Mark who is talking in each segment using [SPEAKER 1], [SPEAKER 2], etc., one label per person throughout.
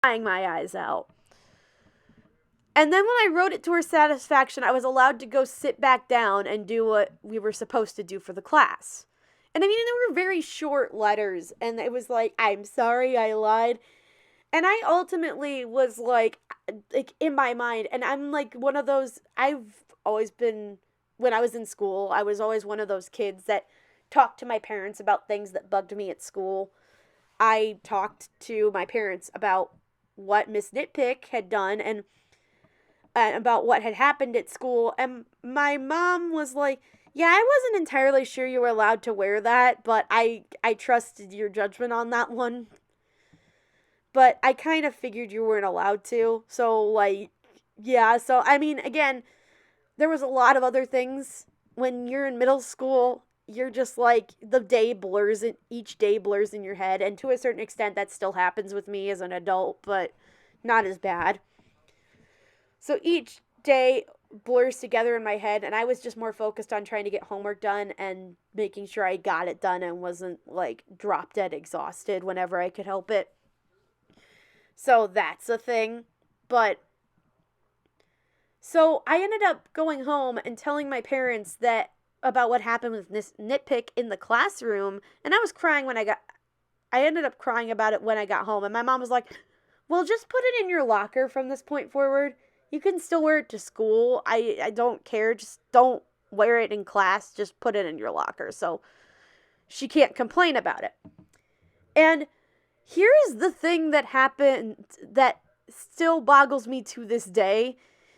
[SPEAKER 1] crying my eyes out. And then when I wrote it to her satisfaction, I was allowed to go sit back down and do what we were supposed to do for the class. And I mean, they were very short letters, and it was like, I'm sorry I lied. And I ultimately was like in my mind, and I'm like one of those, I've always been, when I was in school, I was always one of those kids that talked to my parents about things that bugged me at school. I talked to my parents about what Miss Nitpick had done, and about what had happened at school, and my mom was like, yeah, I wasn't entirely sure you were allowed to wear that, but I trusted your judgment on that one. But I kind of figured you weren't allowed to. So, like, yeah. So, I mean, again, there was a lot of other things. When you're in middle school, you're just like, each day blurs in your head. And to a certain extent, that still happens with me as an adult, but not as bad. So each day blurs together in my head, and I was just more focused on trying to get homework done and making sure I got it done and wasn't, like, drop dead exhausted whenever I could help it. So that's a thing. But so I ended up going home and telling my parents that about what happened with this Nitpick in the classroom, and I ended up crying about it when I got home, and my mom was like, well, just put it in your locker from this point forward. You can still wear it to school. I don't care. Just don't wear it in class. Just put it in your locker. So she can't complain about it. And here's the thing that happened that still boggles me to this day.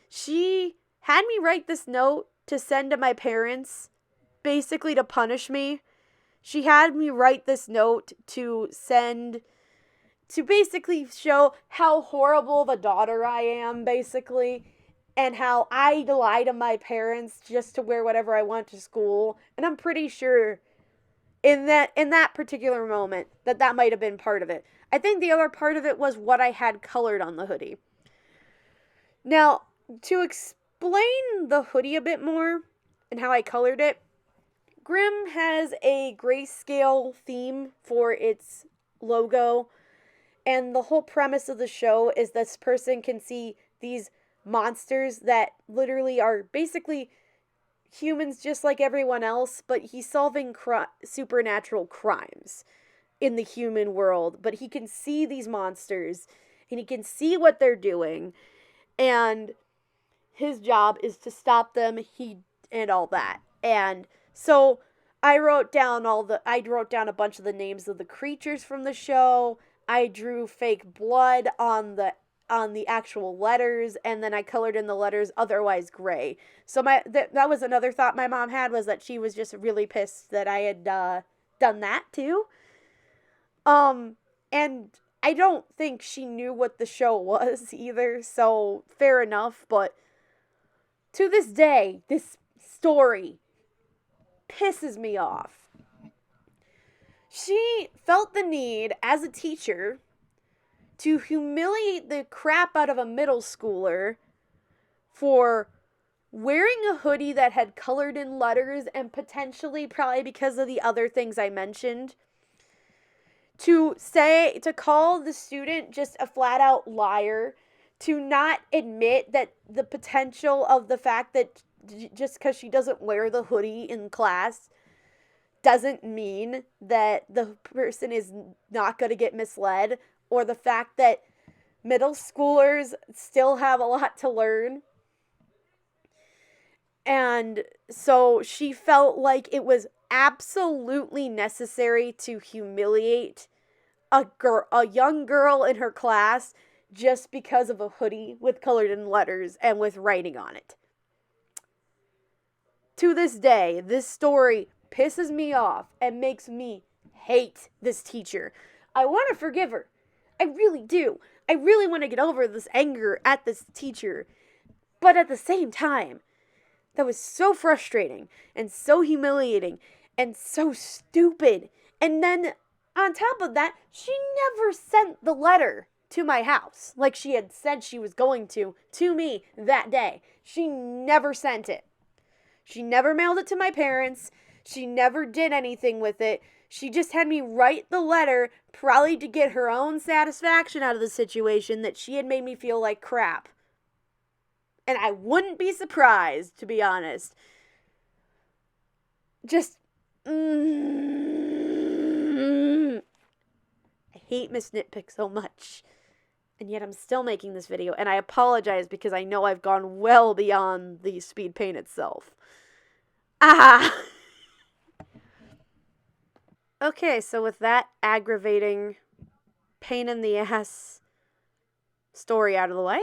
[SPEAKER 1] She had me write this note to send to my parents, basically to punish me. She had me write this note to send to basically show how horrible of a daughter I am, basically, and how I lie to my parents just to wear whatever I want to school. And I'm pretty sure in that particular moment that might have been part of it. I think the other part of it was what I had colored on the hoodie. Now, to explain the hoodie a bit more and how I colored it, Grimm has a grayscale theme for its logo. And the whole premise of the show is this person can see these monsters that literally are basically humans just like everyone else, but he's solving supernatural crimes in the human world. But he can see these monsters, and he can see what they're doing, and his job is to stop them, and all that. And so I wrote down a bunch of the names of the creatures from the show. I drew fake blood on the actual letters, and then I colored in the letters otherwise gray. So that was another thought my mom had, was that she was just really pissed that I had done that too. And I don't think she knew what the show was either, so fair enough. But to this day, this story pisses me off. She felt the need, as a teacher, to humiliate the crap out of a middle schooler for wearing a hoodie that had colored in letters, and potentially probably because of the other things I mentioned, to call the student just a flat out liar, to not admit that the potential of the fact that just because she doesn't wear the hoodie in class doesn't mean that the person is not going to get misled, or the fact that middle schoolers still have a lot to learn. And so she felt like it was absolutely necessary to humiliate a young girl in her class just because of a hoodie with colored in letters and with writing on it. To this day, this story pisses me off and makes me hate this teacher. I want to forgive her. I really do. I really want to get over this anger at this teacher. But at the same time, that was so frustrating and so humiliating and so stupid. And then on top of that, she never sent the letter to my house like she had said she was going to me that day. She never sent it. She never mailed it to my parents. She never did anything with it. She just had me write the letter, probably to get her own satisfaction out of the situation that she had made me feel like crap. And I wouldn't be surprised, to be honest. Just, I hate Miss Nitpick so much. And yet I'm still making this video, and I apologize because I know I've gone well beyond the speed paint itself. Ah! Okay, so with that aggravating, pain in the ass story out of the way,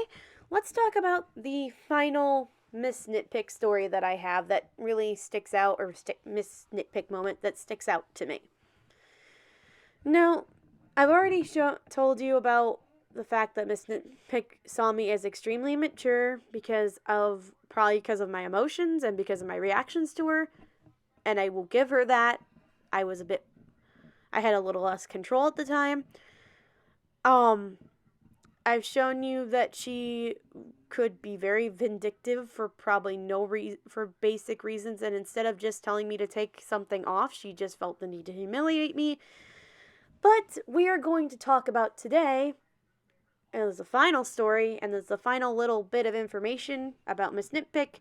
[SPEAKER 1] let's talk about the final Miss Nitpick story that I have that really sticks out, or Miss Nitpick moment that sticks out to me. Now, I've already told you about the fact that Miss Nitpick saw me as extremely mature probably because of my emotions and because of my reactions to her, and I will give her that. I had a little less control at the time. I've shown you that she could be very vindictive for probably for basic reasons, and instead of just telling me to take something off, she just felt the need to humiliate me. But we are going to talk about today, and there's a final story, and there's a final little bit of information about Miss Nitpick,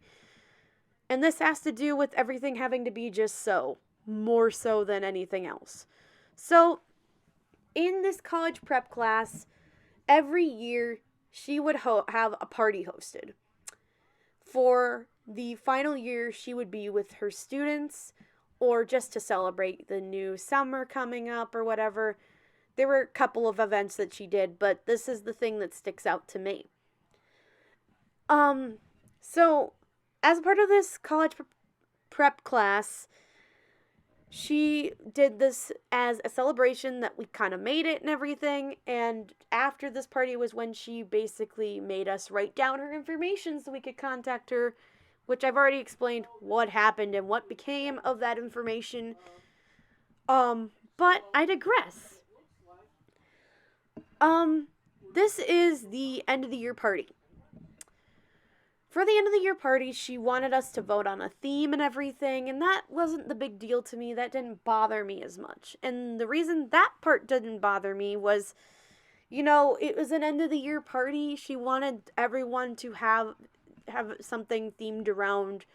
[SPEAKER 1] and this has to do with everything having to be just so, more so than anything else. So, in this college prep class, every year she would have a party hosted. For the final year, she would be with her students, or just to celebrate the new summer coming up or whatever. There were a couple of events that she did, but this is the thing that sticks out to me. So, as part of this college prep class, she did this as a celebration that we kind of made it and everything, and after this party was when she basically made us write down her information so we could contact her, which I've already explained what happened and what became of that information. But I digress. This is the end of the year party. For the end of the year party, she wanted us to vote on a theme and everything, and that wasn't the big deal to me. That didn't bother me as much. And the reason that part didn't bother me was, it was an end of the year party. She wanted everyone to have something themed around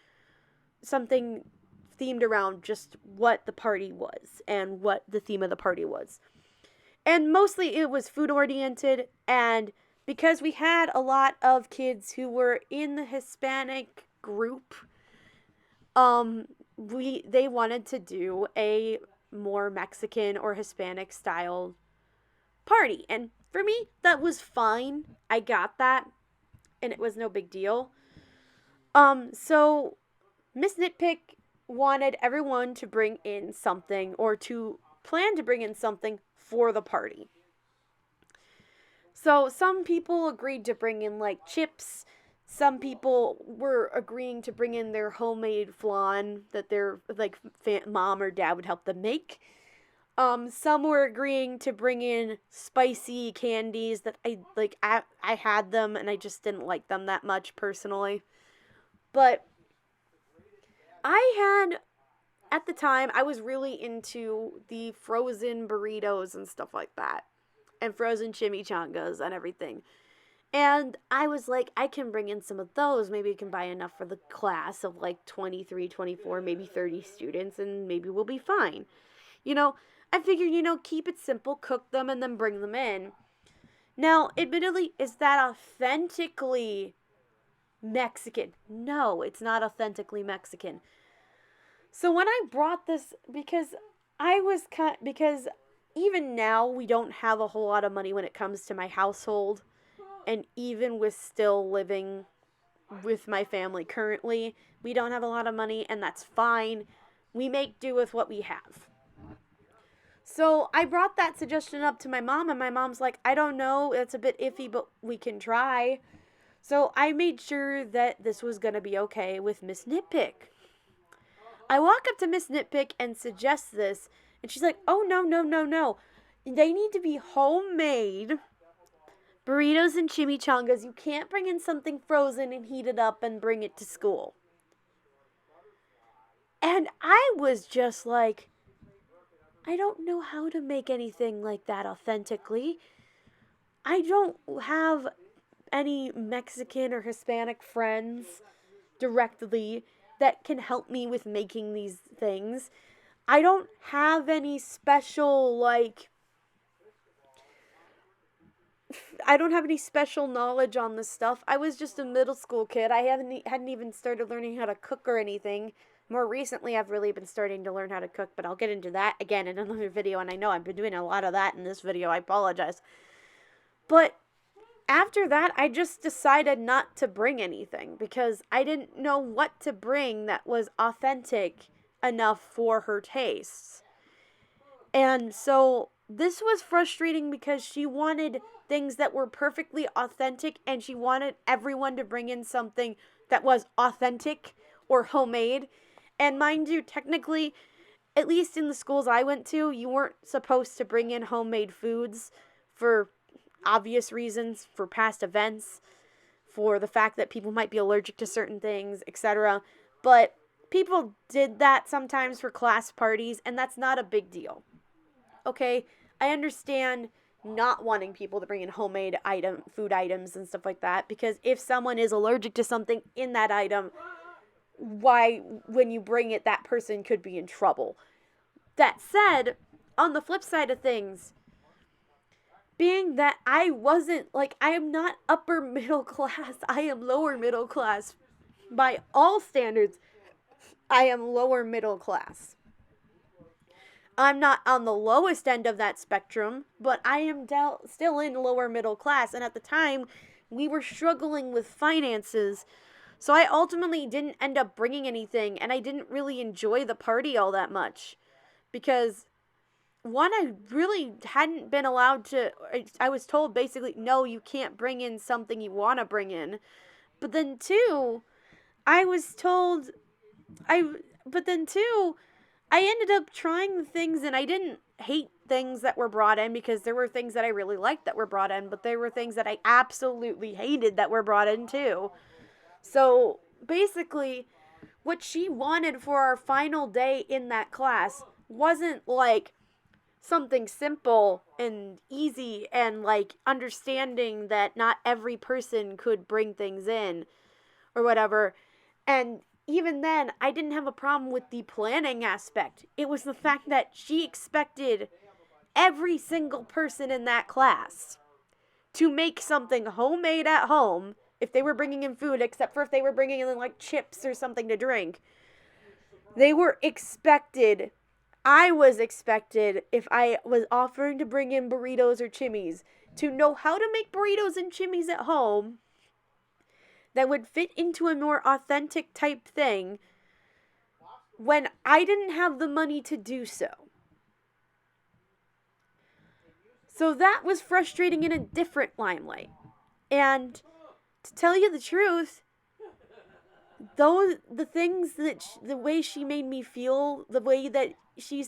[SPEAKER 1] just what the party was and what the theme of the party was. And mostly it was food oriented, and because we had a lot of kids who were in the Hispanic group, they wanted to do a more Mexican or Hispanic style party. And for me, that was fine. I got that, and it was no big deal. So Miss Nitpick wanted everyone to bring in something, or to plan to bring in something for the party. So some people agreed to bring in like chips. Some people were agreeing to bring in their homemade flan that their mom or dad would help them make. Some were agreeing to bring in spicy candies that I had them and I just didn't like them that much personally. But at the time, I was really into the frozen burritos and stuff like that, and frozen chimichangas and everything. And I was like, I can bring in some of those. Maybe we can buy enough for the class of 23, 24, maybe 30 students, and maybe we'll be fine. I figured, keep it simple, cook them, and then bring them in. Now, admittedly, is that authentically Mexican? No, it's not authentically Mexican. So when I brought this, because even now we don't have a whole lot of money when it comes to my household, and even with still living with my family currently, we don't have a lot of money, and that's fine. We make do with what we have. So I brought that suggestion up to my mom, and my mom's like, I don't know, it's a bit iffy, but we can try. So I made sure that this was going to be okay with Miss Nitpick. I walk up to Miss Nitpick and suggest this, and she's like, oh, no. They need to be homemade burritos and chimichangas. You can't bring in something frozen and heat it up and bring it to school. And I was just like, I don't know how to make anything like that authentically. I don't have any Mexican or Hispanic friends directly that can help me with making these things. I don't have any special, I don't have any special knowledge on this stuff. I was just a middle school kid. I hadn't even started learning how to cook or anything. More recently, I've really been starting to learn how to cook, but I'll get into that again in another video, and I know I've been doing a lot of that in this video. I apologize. But after that, I just decided not to bring anything because I didn't know what to bring that was authentic enough for her tastes. And so this was frustrating because she wanted things that were perfectly authentic, and she wanted everyone to bring in something that was authentic or homemade. And mind you, technically, at least in the schools I went to, you weren't supposed to bring in homemade foods for obvious reasons, for past events, for the fact that people might be allergic to certain things, etc. But people did that sometimes for class parties, and that's not a big deal. Okay, I understand not wanting people to bring in homemade food items and stuff like that, because if someone is allergic to something in that item, why, when you bring it, that person could be in trouble. That said, on the flip side of things, being that I wasn't, I am not upper middle class, I am lower middle class. By all standards, I am lower middle class. I'm not on the lowest end of that spectrum, but I am still in lower middle class. And at the time, we were struggling with finances. So I ultimately didn't end up bringing anything, and I didn't really enjoy the party all that much. Because, one, I really hadn't been allowed to, I was told basically, no, you can't bring in something you want to bring in. But then two, I was told, but then two, I ended up trying the things, and I didn't hate things that were brought in, because there were things that I really liked that were brought in, but there were things that I absolutely hated that were brought in too. So basically, what she wanted for our final day in that class wasn't something simple and easy and understanding that not every person could bring things in or whatever. And even then, I didn't have a problem with the planning aspect. It was the fact that she expected every single person in that class to make something homemade at home if they were bringing in food, except for if they were bringing in chips or something to drink. They were expected, I was expected, if I was offering to bring in burritos or chimneys, to know how to make burritos and chimneys at home that would fit into a more authentic type thing when I didn't have the money to do so. So that was frustrating in a different limelight. And to tell you the truth, the things that the way she made me feel, the way that she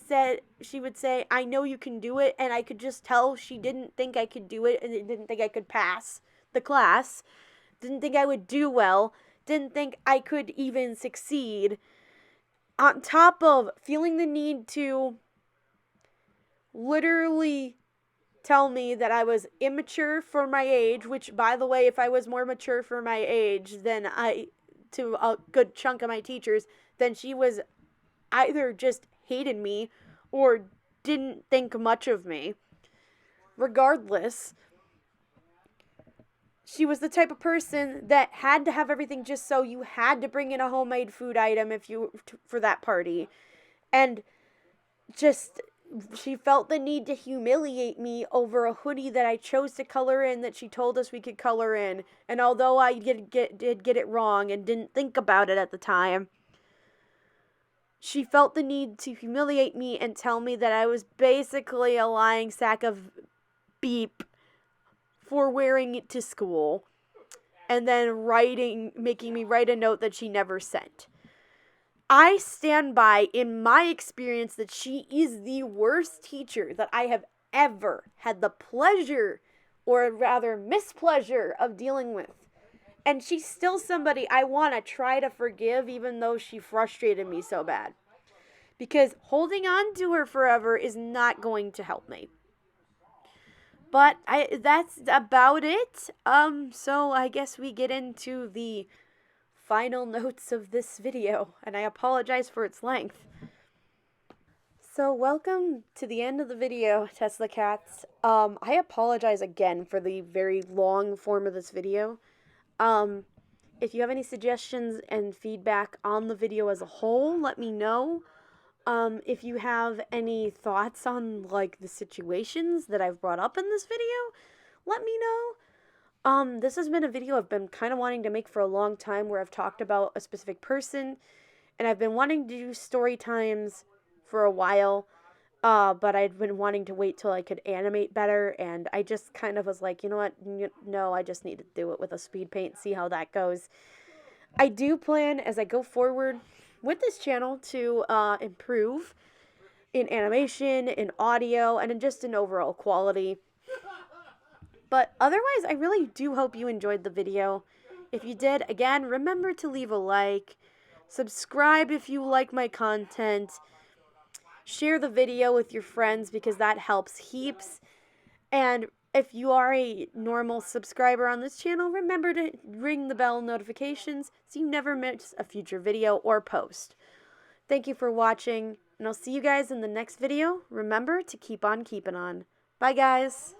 [SPEAKER 1] would say, I know you can do it, and I could just tell she didn't think I could do it, and didn't think I could pass the class, didn't think I would do well, didn't think I could even succeed, on top of feeling the need to literally tell me that I was immature for my age, which, by the way, if I was more mature for my age than to a good chunk of my teachers, then she was either just hated me or didn't think much of me. Regardless, she was the type of person that had to have everything just so you had to bring in a homemade food item for that party. And just, she felt the need to humiliate me over a hoodie that I chose to color in, that she told us we could color in. And although I did get it wrong and didn't think about it at the time, she felt the need to humiliate me and tell me that I was basically a lying sack of beep for wearing it to school, and then making me write a note that she never sent. I stand by, in my experience, that she is the worst teacher that I have ever had the pleasure, or rather mispleasure, of dealing with. And she's still somebody I want to try to forgive, even though she frustrated me so bad. because holding on to her forever is not going to help me. But that's about it. So I guess we get into the final notes of this video, and I apologize for its length. So welcome to the end of the video, Tesla Cats. I apologize again for the very long form of this video. If you have any suggestions and feedback on the video as a whole, let me know. If you have any thoughts on, like, the situations that I've brought up in this video, let me know. This has been a video I've been kind of wanting to make for a long time, where I've talked about a specific person, and I've been wanting to do story times for a while, but I'd been wanting to wait till I could animate better, and I just kind of was like, you know what, no, I just need to do it with a speed paint, see how that goes. I do plan, as I go forward with this channel, to improve in animation, in audio, and in just in overall quality. But otherwise, I really do hope you enjoyed the video. If you did, again, remember to leave a like, subscribe if you like my content, share the video with your friends because that helps heaps, and if you are a normal subscriber on this channel, remember to ring the bell notifications so you never miss a future video or post. Thank you for watching, and I'll see you guys in the next video. Remember to keep on keeping on. Bye, guys.